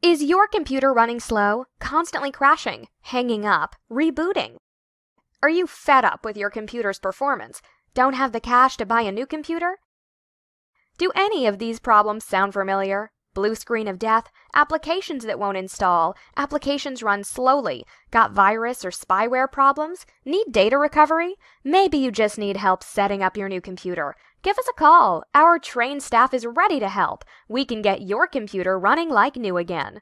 Is your computer running slow, constantly crashing, hanging up, rebooting? Are you fed up with your computer's performance? Don't have the cash to buy a new computer? Do any of these problems sound familiar? Blue screen of death, applications that won't install, applications run slowly, got virus or spyware problems, need data recovery? Maybe you just need help setting up your new computer. Give us a call. Our trained staff is ready to help. We can get your computer running like new again.